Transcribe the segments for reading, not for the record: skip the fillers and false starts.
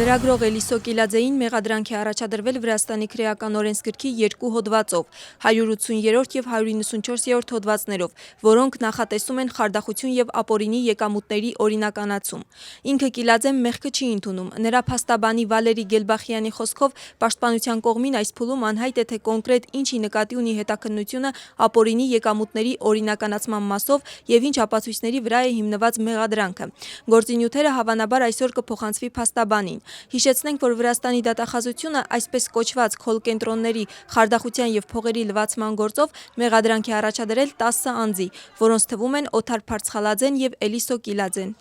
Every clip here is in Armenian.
Լրագրող Էլիսո Կիլաձեին մեղադրանք է առաջադրվել Վրաստանի քրեական օրենսգրքի երկու հոդվածով, 180-րդ և 194-րդ հոդվածներով, որոնք նախատեսում են խարդախություն և ապօրինի եկամուտների օրինականացում։ Ինքը Կիլաձեն մեղքը չի ընդունում։ Նրա փաստաբանի Վալերի Գելբախյանի խոսքով պաշտպանության կողմին այս փուլում անհայտ է, թե կոնկրետ ինչի նկատի ունի հետաքննությունը ապօրինի եկամուտների օրինականացման մասով և ինչ ապացույցների վրա է հիմնված մեղադրանքը։ Գործի նյութերը հավանաբար այսօր կփոխանցվի փաստաբանին։ Հիշեցնենք, որ Վրաստանի դատախազությունը այսպես կոչված քոլկենտրոնների խարդախության և փողերի լվացման գործով մեղադրանք է առաջադրել 10 անձի, որոնց թվում են Օթար Փարցխալաձեն և Էլիսո Կիլաձեն։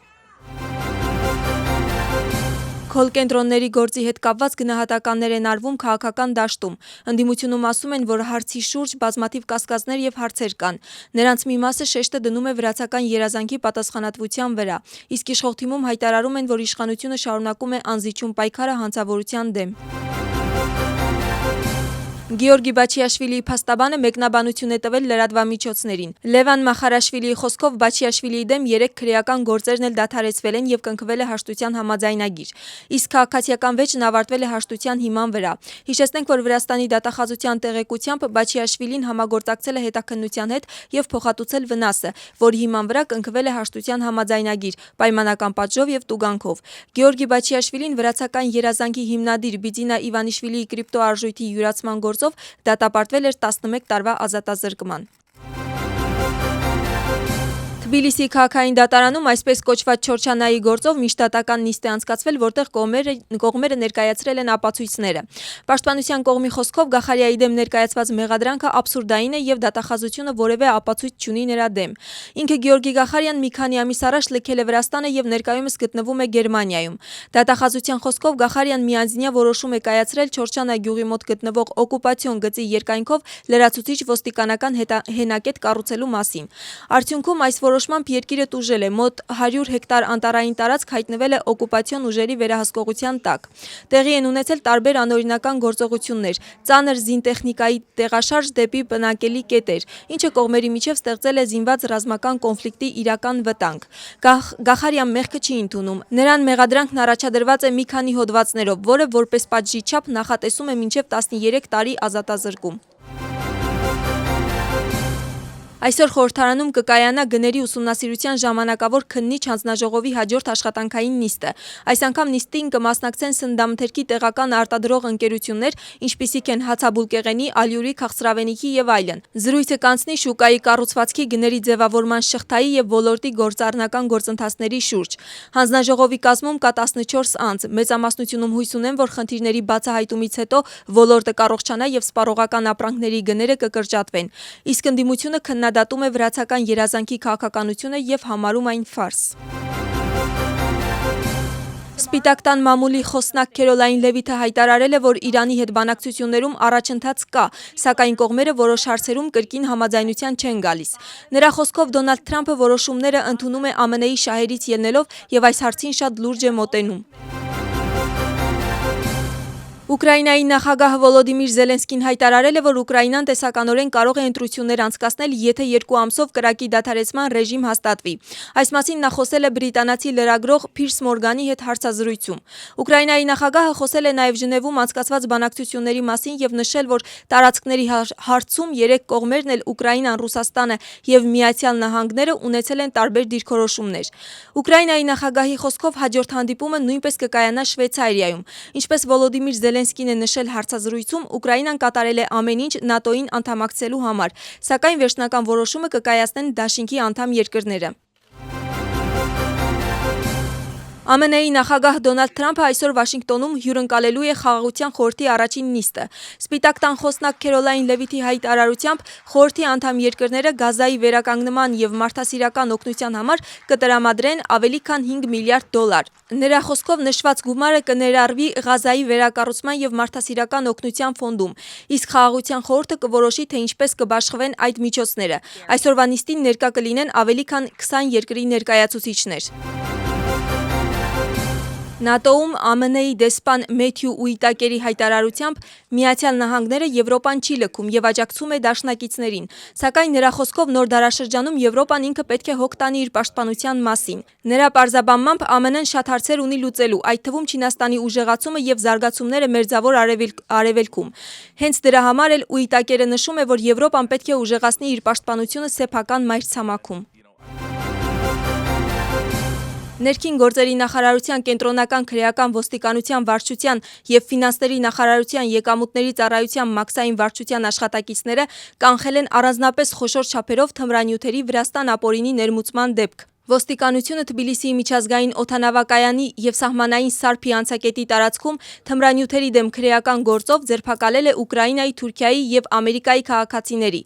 Քոլկենտրոնների գործի հետ կապված գնահատականներ են արվում քաղաքական դաշտում։ Ընդդիմությունում ասում են, որ հարցի շուրջ բազմաթիվ կասկածներ և հարցեր կան։ Նրանց մի մասը շեշտը դնում է վրացական երազանքի պատասխանատվության վրա, իսկ իշխող թիմում հայտարարում են, որ իշխանությունը շարունակում է անզիջում պայքարը հանցավորության դեմ։ Գեորգի Բաչիաշվիլիի փաստաբանը մեկնաբանություն է տվել լրատվամիջոցներին։ Լևան Մախարաշվիլիի խոսքով Բաչիաշվիլիի դեմ 3 քրեական գործերն էլ դադարեցվել են և կնքվել է հաշտության համաձայնագիր, իսկ քաղաքացիական վեճն ավարտվել է հաշտության հիման վրա։ Հիշեցնենք, որ Վրաստանի դատախազության տեղեկությամբ Բաչիաշվիլին համագործակցել է հետաքննության հետ և փոխհատուցել վնասը, որի հիման վրա կնքվել է հաշտության համաձայնագիր, պայմանական պատժով և տուգանքով։ Գեորգի Բաչիաշվիլին վրացական երազանքի հիմնադիր Բիձինա Իվանիշվիլիի կրիպտոարժույթի յուրացման գործով դատապարտվել էր 11 տարվա ազատազրկման։ Թբիլիսի քաղաքային դատարանում այսպես կոչված Չորչանայի գործով միջդատական նիստ է անցկացվել, որտեղ կողմերը ներկայացրել են ապացույցները։ Պաշտպանության կողմի խոսքով Գախարիայի դեմ ներկայացված մեղադրանքը աբսուրդային է և դատախազությունը որևէ ապացույց չունի նրա դեմ։ Ինքը Գեորգի Գախարյան մի քանի ամիս առաջ լքել է Վրաստանը և ներկայումս գտնվում է Գերմանիայում։ Դատախազության խոսքով Գախարյան միանձնյա որոշում է կայացրել Չորչանա գյուղի մոտ գտնվող օկուպացիոն գծի երկայնքով լրացուցիչ ոստիկանական հենակետ կառուցելու մասին։ Արդյունքում այս որոշմամբ երկիրը տուժել է, մոտ 100 հեկտար անտառային տարածք հայտնվել է օկուպացիոն ուժերի վերահսկողության տակ։ Տեղի են ունեցել տարբեր անօրինական գործողություններ, ծանր զինտեխնիկայի տեղաշարժ դեպի բնակելի կետեր, ինչը կողմերի միջև ստեղծել է զինված ռազմական կոնֆլիկտի իրական վտանգ։ Գախարյան մեղքը չի ընդունում։ Նրան մեղադրանքն առաջադրված է մի քանի հոդվածներով, որը որպես պատժի չափ նախատեսում է մինչև 13 տարի ազատազրկում։ Այսօր խորհրդարանում կկայանա գների ուսումնասիրության ժամանակավոր քննիչ հանձնաժողովի հաջորդ աշխատանքային նիստը։ Այս անգամ նիստին կմասնակցեն սննդամթերքի տեղական արտադրող ընկերություններ, ինչպիսիք են հացաբուլկեղենի, ալյուրի, քաղցրավենիքի և այլն։ Զրույցը կանցնի շուկայի կառուցվածքի, գների ձևավորման շղթայի և ոլորտի գործառնական գործընթացների շուրջ։ Հանձնաժողովի կազմում կա 14 անձ։ Մեծամասնությունում հույս ունեն, որ խնդիրների բացահայտումից հետո ոլորտը կառողջանա և սպառողական ապրանքների գները կկրճատվեն։ Իսկ ընդդիմությունը քննադատում է վրացական երազանքի քաղաքականությունը և համարում այն ֆարս։ Սպիտակ տան մամուլի խոսնակ Քերոլայն Լևիթը հայտարարել է, որ Իրանի հետ բանակցություններում առաջընթաց կա, սակայն կողմերը որոշ հարցերում կրկին համաձայնության չեն գալիս։ Նրա խոսքով Դոնալդ Թրամփը որոշումները ընդունում է ԱՄՆ-ի շահերից ելնելով և այս հարցին շատ լուրջ է մոտենում։ Ուկրաինայի նախագահ Վոլոդիմիր Զելենսկին հայտարարել է, որ Ուկրաինան տեսականորեն կարող է ընտրություններ անցկացնել, եթե 2 ամսով կրակի դադարեցման ռեժիմ հաստատվի։ Այս մասին նա խոսել է բրիտանացի լրագրող Փիրս Մորգանի հետ հարցազրույցում։ Ուկրաինայի նախագահը խոսել է նաև Ժնևում անցկացված բանակցությունների մասին և նշել, որ տարածքների հարցում 3 կողմերն էլ Ուկրաինան, Ռուսաստանը և Միացյալ Նահանգները ունեցել են տարբեր դիրքորոշումներ։ Ուկրաինայի նախագահի խոսքով հաջորդ հանդիպումը նույնպես կկայանա Շվեյցարիայում։ Ինչպես Վոլոդիմիր Զելենսկին է նշել հարցազրույցում, Ուկրաինան կատարել է ամեն ինչ ՆԱՏՕ-ին անդամակցելու համար, սակայն վերջնական որոշումը կկայացնեն դաշինքի անդամ երկրները։ ԱՄՆ-ի նախագահ Դոնալդ Թրամփը այսօր Վաշինգտոնում հյուրընկալելու է Խաղաղության խորհրդի առաջին նիստը։ Սպիտակ տան խոսնակ Քերոլայն Լևիթի հայտարարությամբ խորհրդի անդամ երկրները Գազայի վերականգնման և մարդասիրական օգնության համար կտրամադրեն ավելի քան $5 միլիարդ։ Նրա խոսքով նշված գումարը կներառվի Գազայի վերակառուցման և մարդասիրական օգնության ֆոնդում, իսկ Խաղաղության խորհուրդը կորոշի, թե ինչպես կբաշխվեն այդ միջոցները։ Այսօրվա նիստին ներկա կլինեն ավելի քան 20 երկրի ներկայացուցիչներ։ ՆԱՏՕ-ում ԱՄՆ-ի դեսպան Մեթյու Ուիտակերի հայտարարությամբ Միացյալ Նահանգները Եվրոպան չի լքում եւ աջակցում է դաշնակիցներին, սակայն նրա խոսքով նոր դարաշրջանում Եվրոպան ինքը պետք է հոգ տանի իր պաշտպանության մասին։ Նրա պարզաբանմամբ ԱՄՆ-ն շատ հարցեր ունի լուծելու, այդ թվում Չինաստանի ուժեղացումը եւ զարգացումները Մերձավոր Արևելքում։ Հենց դրա համար էլ Ուիտակերը նշում է, որ Եվրոպան պետք է ուժեղացնի իր պաշտպանությունը սեփական մայրցամաքում։ Ներքին գործերի նախարարության կենտրոնական քրեական ոստիկանության վարչության եւ ֆինանսների նախարարության եկամուտների ծառայության մաքսային վարչության աշխատակիցները կանխել են առանձնապես խոշոր չափերով թմրանյութերի Վրաստան ապօրինի ներմուծման դեպք։ Ոստիկանությունը Թբիլիսիի միջազգային օդանավակայանի եւ սահմանային սարփի անցակետի տարածքում թմրանյութերի դեմ քրեական գործով ձերբակալել է Ուկրաինայի, Թուրքիայի եւ Ամերիկայի քաղաքացիների։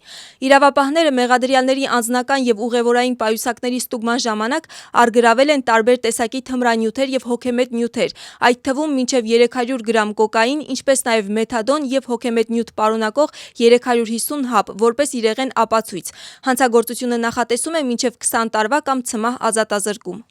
Իրավապահները մեղադրյալների անձնական եւ ուղևորային պայուսակների ստուգման ժամանակ արգրավել են տարբեր տեսակի թմրանյութեր եւ հոգեմետ նյութեր, այդ թվում մինչեւ 300 գրամ կոկաին, ինչպես նաեւ մեթադոն եւ հոգեմետ նյութ պարունակող 350 հապ, որպես իրեղեն ապացույց։ Հանցագործությունը նախատեսում է մինչեւ 20 տարվա կամ ցմահ ազատազրկում։